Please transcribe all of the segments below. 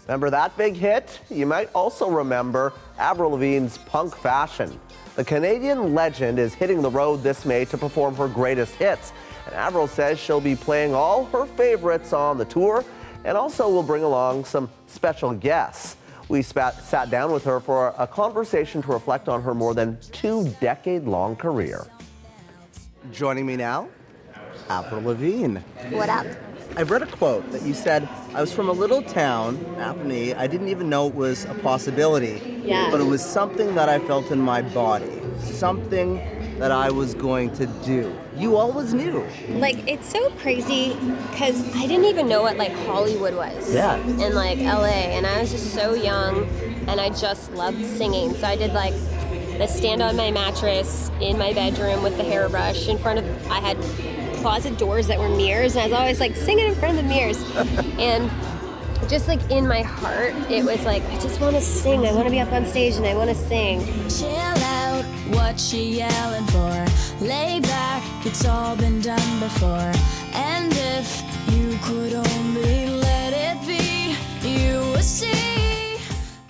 Remember that big hit? You might also remember Avril Lavigne's punk fashion. The Canadian legend is hitting the road this May to perform her greatest hits. And Avril says she'll be playing all her favorites on the tour and also will bring along some special guests. We sat down with her for a conversation to reflect on her more than 2-decade-long career. Joining me now, Avril Lavigne. What up? I read a quote that you said, I was from a little town, Napanee. I didn't even know it was a possibility. Yeah. But it was something that I felt in my body. Something that I was going to do. You always knew. Like, it's so crazy because I didn't even know what like Hollywood was. Yeah. In like LA, and I was just so young and I just loved singing. So I did like the stand on my mattress in my bedroom with the hairbrush in front of, I had closet doors that were mirrors, and I was always like singing in front of the mirrors. And just like in my heart, it was like, I just want to sing. I want to be up on stage and I want to sing. Chill out, what she yelling for? Lay back, it's all been done before. And if you could only let it be, you would see.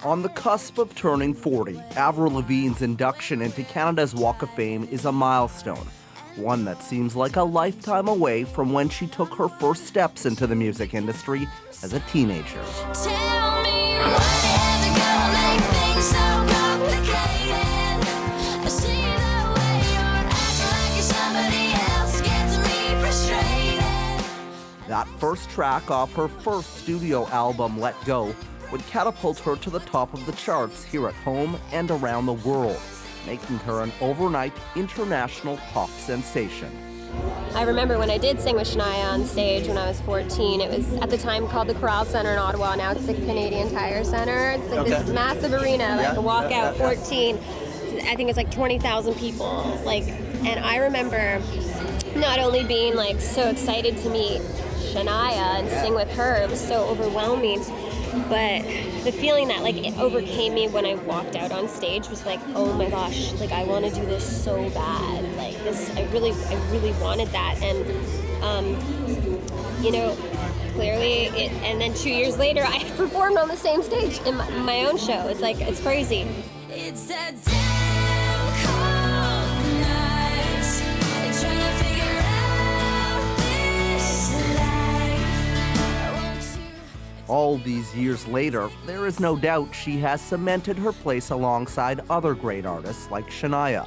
On the cusp of turning 40, Avril Lavigne's induction into Canada's Walk of Fame is a milestone. One that seems like a lifetime away from when she took her first steps into the music industry as a teenager. Tell me why you had to go make things so complicated. I see the way you're acting like you're somebody else gets me frustrated. That first track off her first studio album, Let Go, would catapult her to the top of the charts here at home and around the world, making her an overnight international pop sensation. I remember when I did sing with Shania on stage when I was 14. It was at the time called the Corral Center in Ottawa. Now it's the Canadian Tire Center. It's like this massive arena, like a walkout 14. I think it's like 20,000 people. Like, and I remember not only being like so excited to meet Shania and sing with her, it was so overwhelming. But the feeling that like it overcame me when I walked out on stage was like, oh my gosh, like I want to do this so bad. Like this, I really wanted that. And you know, clearly and then 2 years later I performed on the same stage in my own show. It's like, it's crazy. It's a damn cold night. Trying to figure out this life. All these years later, there is no doubt she has cemented her place alongside other great artists like Shania.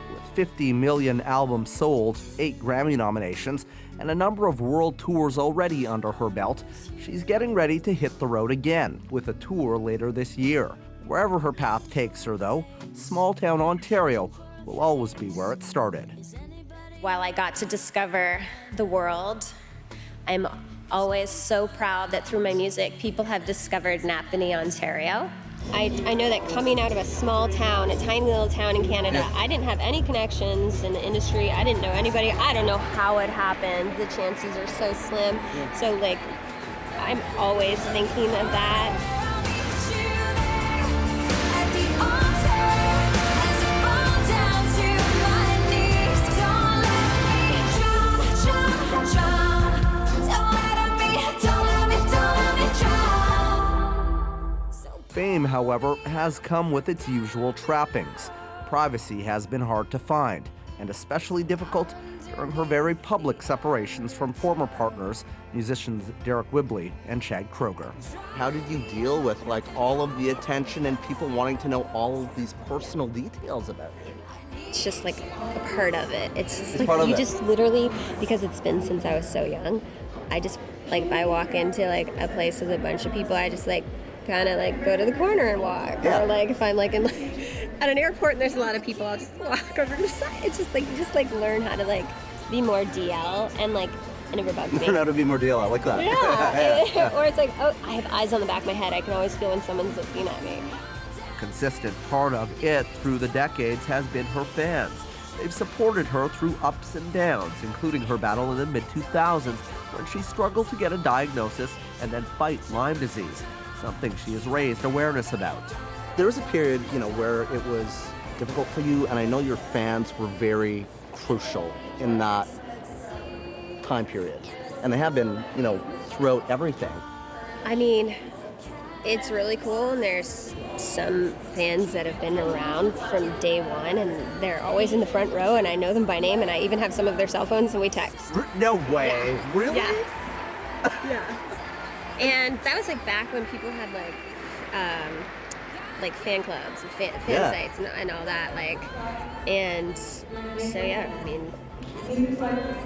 With 50 million albums sold, 8 Grammy nominations, and a number of world tours already under her belt, she's getting ready to hit the road again with a tour later this year. Wherever her path takes her, though, small-town Ontario will always be where it started. While I got to discover the world, I'm always so proud that through my music, people have discovered Napanee, Ontario. I know that coming out of a small town, a tiny little town in Canada, I didn't have any connections in the industry. I didn't know anybody. I don't know how it happened. The chances are so slim. So like, I'm always thinking of that. Fame, however, has come with its usual trappings. Privacy has been hard to find, and especially difficult during her very public separations from former partners, musicians Derek Whibley and Chad Kroeger. How did you deal with like all of the attention and people wanting to know all of these personal details about you? It's just like a part of it. It's just like part of you it. just literally, because it's been since I was so young, I just like if I walk into like a place with a bunch of people, I just like kind of like go to the corner and walk. Yeah. Or like if I'm like in at an airport and there's a lot of people, I'll just walk over to the side. It's just like you just like learn how to like be more DL and like it never bugs me. Learn how to be more DL, I like that. Yeah. Or it's like, oh, I have eyes on the back of my head. I can always feel when someone's looking at me. A consistent part of it through the decades has been her fans. They've supported her through ups and downs, including her battle in the mid-2000s when she struggled to get a diagnosis and then fight Lyme disease, something she has raised awareness about. There was a period, where it was difficult for you, and I know your fans were very crucial in that time period. And they have been, throughout everything. I mean, It's really cool, and there's some fans that have been around from day one, and they're always in the front row, and I know them by name, and I even have some of their cell phones, and we text. No way. Really? Yeah. Yeah. And that was like back when people had like fan clubs and fan sites and all that, and so yeah, I mean,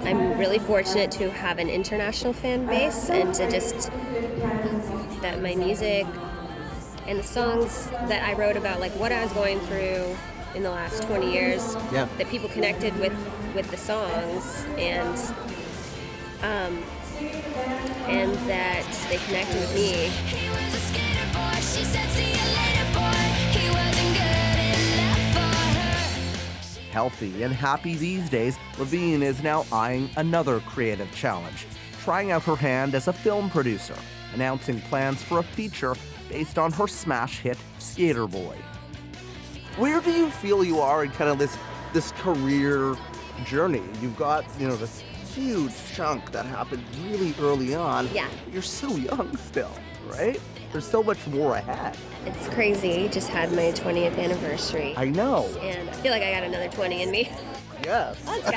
I'm really fortunate to have an international fan base, and to just that my music and the songs that I wrote about, like what I was going through in the last 20 years, that people connected with the songs, and that they connected with me. He was a skater boy, she said, see you later, boy. He wasn't good enough for her. Healthy and happy these days, Lavigne is now eyeing another creative challenge, trying out her hand as a film producer, announcing plans for a feature based on her smash hit Skater Boy. Where do you feel you are in kind of this career journey? You've got, this huge chunk that happened really early on. Yeah. You're so young still, right? There's so much more ahead. It's crazy. Just had my 20th anniversary. I know. And I feel like I got another 20 in me. Yes. Let's go.